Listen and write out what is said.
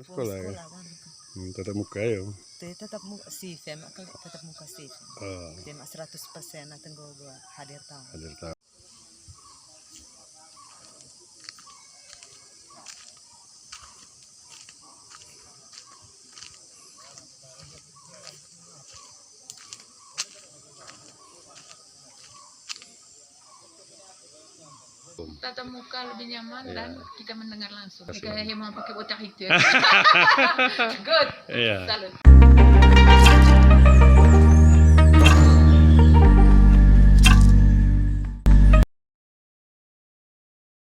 Sekolah ya? Tetap muka ya? Tetap muka sih, tetap muka sih. Dia 100% nanti gue hadir tahu. Hadir tahu. Tatap muka lebih nyaman dan kita mendengar langsung. Kayak yang mau pakai bocah itu. Good. Salut.